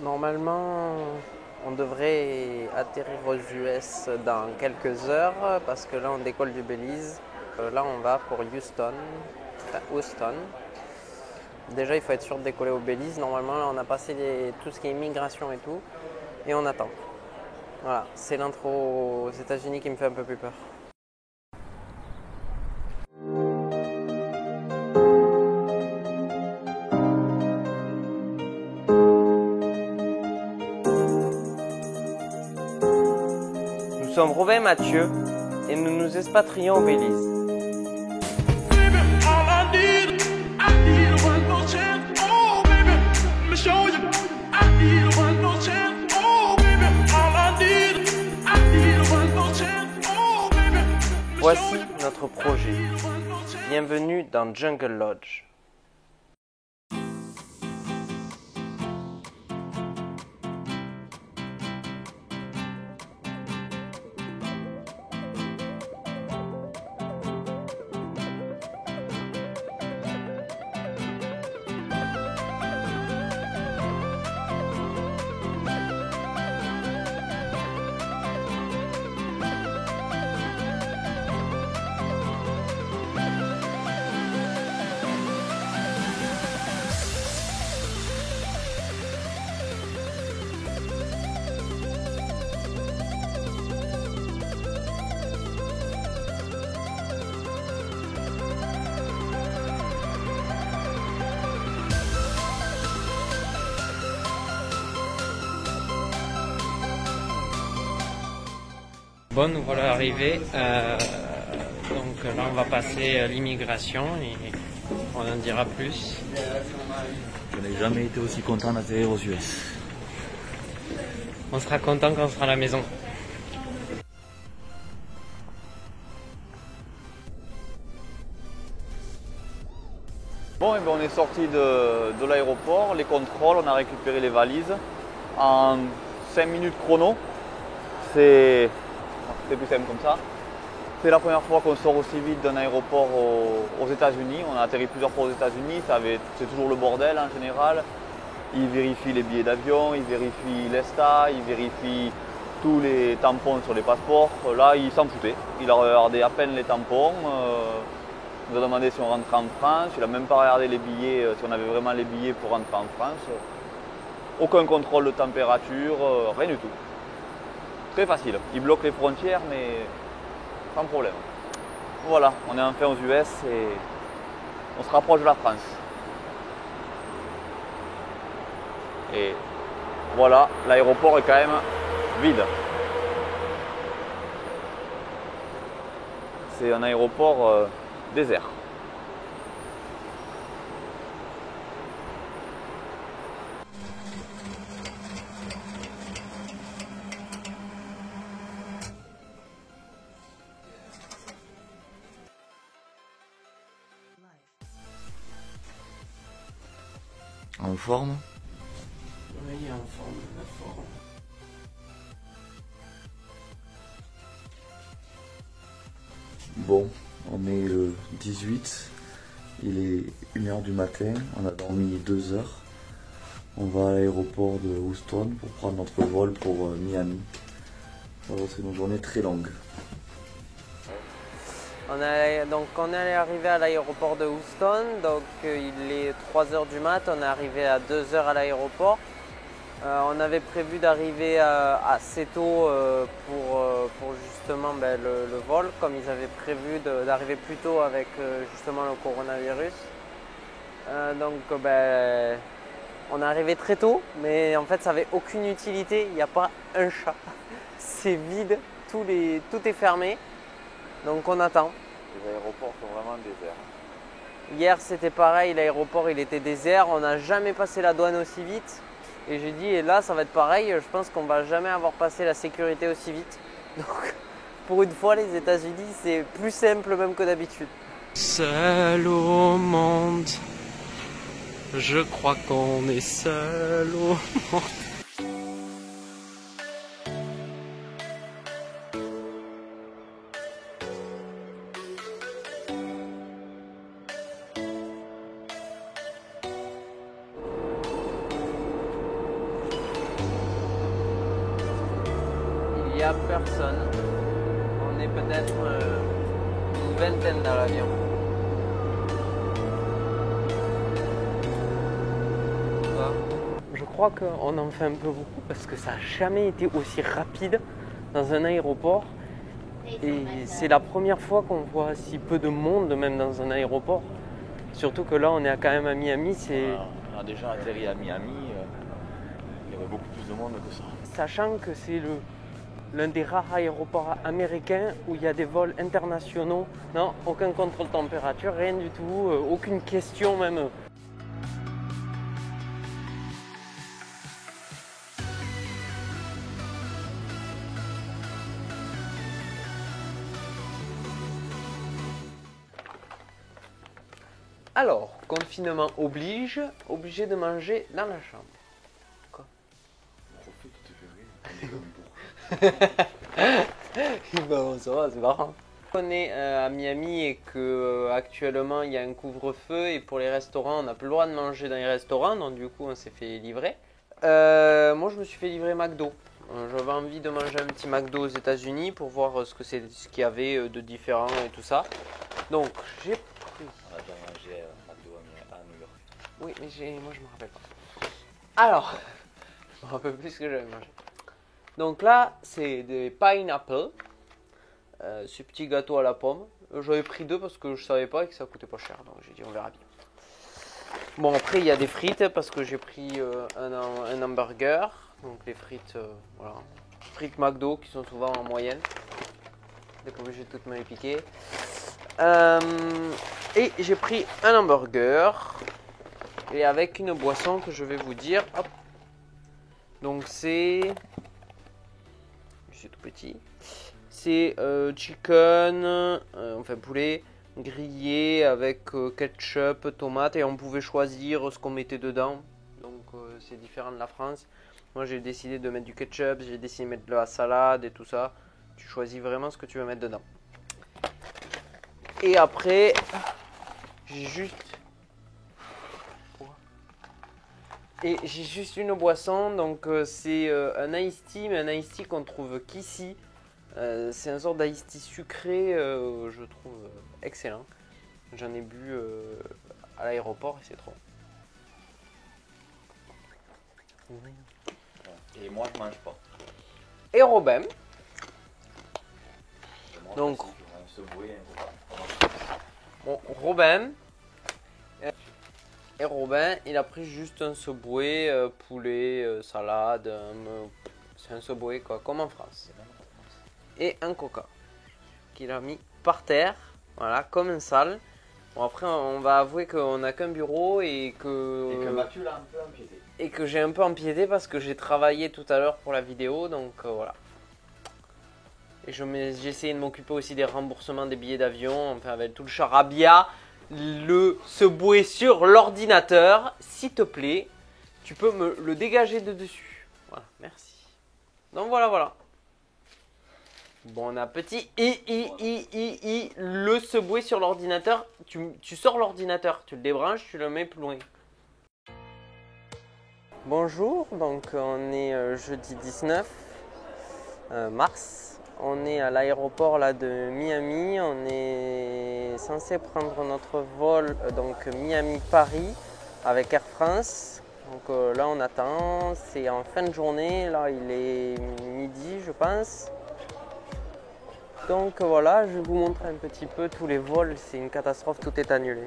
Normalement, on devrait atterrir aux US dans quelques heures parce que là, on décolle du Belize. Là, on va pour Houston. Déjà, il faut être sûr de décoller au Belize. Normalement, là, on a passé tout ce qui est immigration et tout. Et on attend. Voilà, c'est l'intro aux États-Unis qui me fait un peu plus peur. Nous sommes Robin et Mathieu et nous nous expatrions au Belize. Voici notre projet. Bienvenue dans Jungle Lodge. Bon, nous voilà arrivés. Donc là, on va passer l'immigration et on en dira plus. Je n'ai jamais été aussi content d'atterrir aux US. On sera content quand on sera à la maison. Bon, et bien on est sorti de l'aéroport, les contrôles, on a récupéré les valises. En 5 minutes chrono, c'est plus simple comme ça. C'est la première fois qu'on sort aussi vite d'un aéroport aux États-Unis. On a atterri plusieurs fois aux États-Unis, c'est toujours le bordel en général. Ils vérifient les billets d'avion, ils vérifient l'ESTA, ils vérifient tous les tampons sur les passeports. Là, ils s'en foutaient. Il a regardé à peine les tampons. Il nous a demandé si on rentrait en France. Il n'a même pas regardé les billets, si on avait vraiment les billets pour rentrer en France. Aucun contrôle de température, rien du tout. Très facile. Ils bloquent les frontières, mais sans problème. Voilà, on est enfin aux US et on se rapproche de la France. Et voilà, l'aéroport est quand même vide. C'est un aéroport désert. En forme? Oui, en forme, la forme. Bon, on est le 18, il est 1h du matin, on a dormi 2 heures. On va à l'aéroport de Houston pour prendre notre vol pour Miami. Alors c'est une journée très longue. On est arrivé à l'aéroport de Houston, donc il est 3h du mat, on est arrivé à 2h à l'aéroport. On avait prévu d'arriver assez tôt pour justement le vol, comme ils avaient prévu d'arriver plus tôt avec justement le coronavirus. On est arrivé très tôt, mais en fait ça n'avait aucune utilité, il n'y a pas un chat. C'est vide, tout est fermé, donc on attend. Les aéroports sont vraiment déserts. Hier c'était pareil, l'aéroport il était désert, on n'a jamais passé la douane aussi vite. Et j'ai dit, et là ça va être pareil, je pense qu'on va jamais avoir passé la sécurité aussi vite. Donc pour une fois les États-Unis c'est plus simple même que d'habitude. Seul au monde, je crois qu'on est seul au monde. n'y a personne. On est peut-être une vingtaine dans l'avion. Je crois qu'on en fait un peu beaucoup parce que ça n'a jamais été aussi rapide dans un aéroport. Et c'est la première fois qu'on voit si peu de monde, même dans un aéroport. Surtout que là, on est quand même à Miami. On a déjà atterri à Miami. Il y avait beaucoup plus de monde que ça. Sachant que c'est l'un des rares aéroports américains où il y a des vols internationaux. Non, aucun contrôle température, rien du tout, aucune question même. Alors, confinement oblige, obligé de manger dans la chambre. Quoi? Bon, ça va, c'est marrant. On est à Miami et que actuellement il y a un couvre-feu et pour les restaurants on n'a plus le droit de manger dans les restaurants, donc du coup on s'est fait livrer. Moi je me suis fait livrer McDo. J'avais envie de manger un petit McDo aux États-Unis pour voir ce qu'il y avait de différent et tout ça. Donc j'ai pris. On a déjà mangé McDo à New York. Oui, mais moi je me rappelle pas. Alors, je me rappelle plus ce que j'avais mangé. Donc là, c'est des pineapple, ce petit gâteau à la pomme. J'avais pris 2 parce que je savais pas et que ça coûtait pas cher, donc j'ai dit on verra bien. Bon, après il y a des frites parce que j'ai pris un hamburger. Donc les frites, voilà, frites McDo qui sont souvent en moyenne. On n'est pas obligé de toutes me les piquer. Et j'ai pris un hamburger et avec une boisson que je vais vous dire. Hop. Donc c'est tout petit. C'est chicken, enfin poulet grillé avec ketchup, tomate et on pouvait choisir ce qu'on mettait dedans. Donc c'est différent de la France. Moi j'ai décidé de mettre du ketchup, j'ai décidé de mettre de la salade et tout ça. Tu choisis vraiment ce que tu veux mettre dedans. Et après, j'ai juste une boisson, donc c'est un iced tea, mais un iced tea qu'on trouve qu'ici. C'est un sort d'iced tea sucré, je trouve excellent. J'en ai bu à l'aéroport et c'est trop. Et moi je mange pas. Et Robin. Donc, bon, Robin. Et Robin, il a pris juste un Subway, poulet, salade, c'est un Subway quoi, comme en France. Et un Coca, qu'il a mis par terre, voilà, comme une salle. Bon après, on va avouer qu'on n'a qu'un bureau et que Mathieu l'a un peu empiété. Et que j'ai un peu empiété parce que j'ai travaillé tout à l'heure pour la vidéo, donc voilà. Et j'ai essayé de m'occuper aussi des remboursements des billets d'avion, enfin avec tout le charabia. Se bouer sur l'ordinateur, s'il te plaît, tu peux me le dégager de dessus. Voilà, merci. Donc voilà. Bon appétit. Le se bouer sur l'ordinateur. Tu sors l'ordinateur, tu le débranches, tu le mets plus loin. Bonjour, donc on est jeudi 19 mars. On est à l'aéroport là de Miami, on est censé prendre notre vol donc Miami-Paris avec Air France. Donc là on attend, c'est en fin de journée, là il est midi je pense. Donc voilà, je vais vous montrer un petit peu tous les vols, c'est une catastrophe, tout est annulé.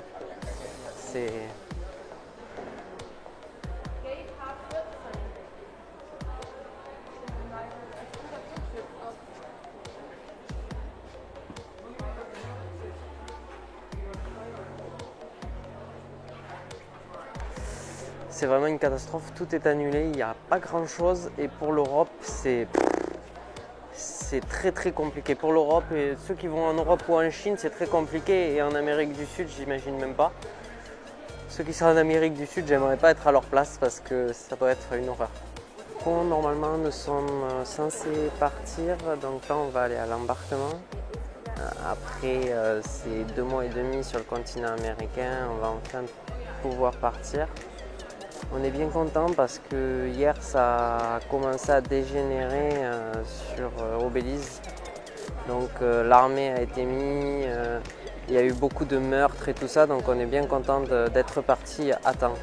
C'est vraiment une catastrophe, tout est annulé, il n'y a pas grand chose et pour l'Europe c'est très compliqué. Pour l'Europe et ceux qui vont en Europe ou en Chine c'est très compliqué et en Amérique du Sud j'imagine même pas. Ceux qui sont en Amérique du Sud j'aimerais pas être à leur place parce que ça doit être une horreur. Bon, normalement nous sommes censés partir, donc là on va aller à l'embarquement. Après c'est 2 mois et demi sur le continent américain, on va enfin pouvoir partir. On est bien content parce que hier ça a commencé à dégénérer sur Belize. Donc l'armée a été mise, il y a eu beaucoup de meurtres et tout ça, donc on est bien content d'être parti à temps.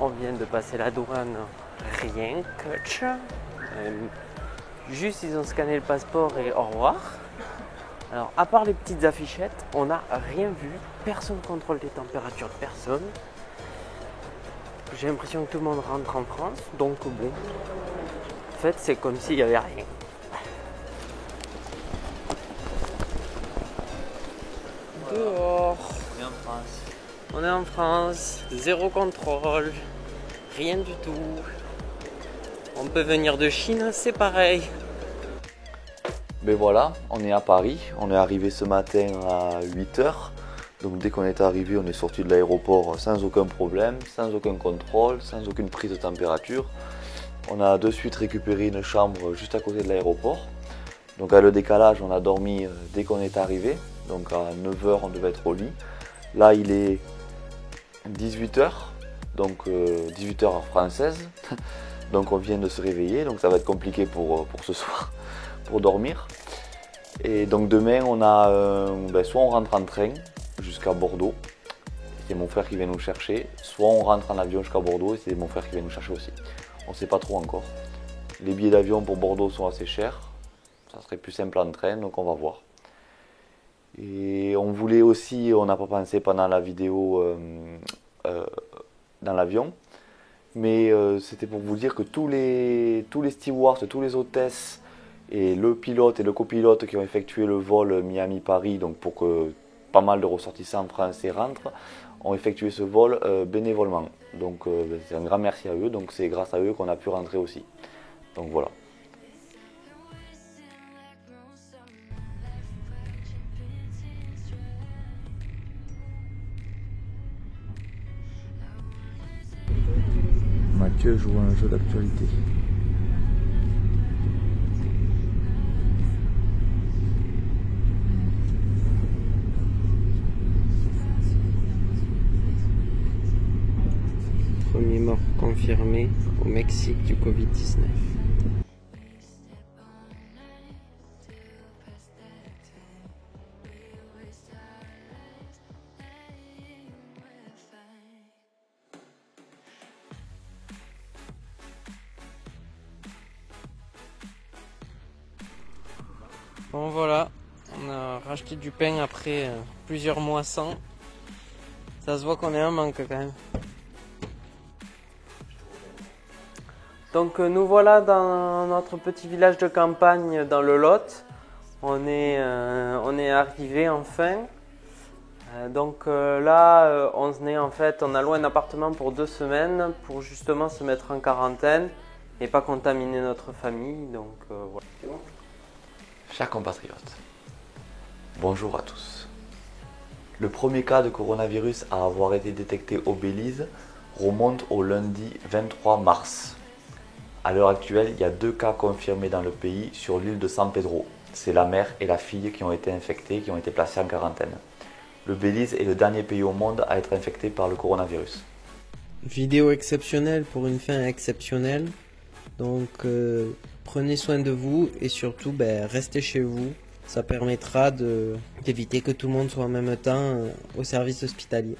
On vient de passer la douane, rien que juste ils ont scanné le passeport et au revoir. Alors à part les petites affichettes, on n'a rien vu, personne ne contrôle les températures de personne. J'ai l'impression que tout le monde rentre en France, donc bon, en fait c'est comme s'il n'y avait rien. Dehors. On est en France. On est en France, zéro contrôle, rien du tout. On peut venir de Chine, c'est pareil. Mais voilà, on est à Paris, on est arrivé ce matin à 8 h. Donc dès qu'on est arrivé, on est sorti de l'aéroport sans aucun problème, sans aucun contrôle, sans aucune prise de température. On a de suite récupéré une chambre juste à côté de l'aéroport. Donc à le décalage, on a dormi dès qu'on est arrivé. Donc à 9 h, on devait être au lit. Là, il est 18 h, donc 18 h heure française. Donc on vient de se réveiller, donc ça va être compliqué pour ce soir, pour dormir. Et donc demain, on a soit on rentre en train jusqu'à Bordeaux, c'est mon frère qui vient nous chercher, soit on rentre en avion jusqu'à Bordeaux et c'est mon frère qui vient nous chercher aussi. On ne sait pas trop encore. Les billets d'avion pour Bordeaux sont assez chers, ça serait plus simple en train, donc on va voir. Et on voulait aussi, on n'a pas pensé pendant la vidéo dans l'avion, mais c'était pour vous dire que tous les stewards, tous les hôtesses et le pilote et le copilote qui ont effectué le vol Miami-Paris, donc pour que pas mal de ressortissants français rentrent, ont effectué ce vol bénévolement. Donc c'est un grand merci à eux, donc c'est grâce à eux qu'on a pu rentrer aussi. Donc voilà. Mathieu joue à un jeu d'actualité. Premier mort confirmé au Mexique du Covid-19. Bon voilà, on a racheté du pain après plusieurs mois sans. Ça se voit qu'on est un manque quand même. Donc nous voilà dans notre petit village de campagne dans le Lot. On est arrivé enfin. Là, on a loué un appartement pour 2 semaines pour justement se mettre en quarantaine et pas contaminer notre famille. Donc voilà. C'est bon. Chers compatriotes, bonjour à tous. Le premier cas de coronavirus à avoir été détecté au Belize remonte au lundi 23 mars. À l'heure actuelle, il y a 2 cas confirmés dans le pays sur l'île de San Pedro. C'est la mère et la fille qui ont été infectées, qui ont été placées en quarantaine. Le Belize est le dernier pays au monde à être infecté par le coronavirus. Vidéo exceptionnelle pour une fin exceptionnelle. Donc prenez soin de vous et surtout restez chez vous. Ça permettra d'éviter que tout le monde soit en même temps au service hospitalier.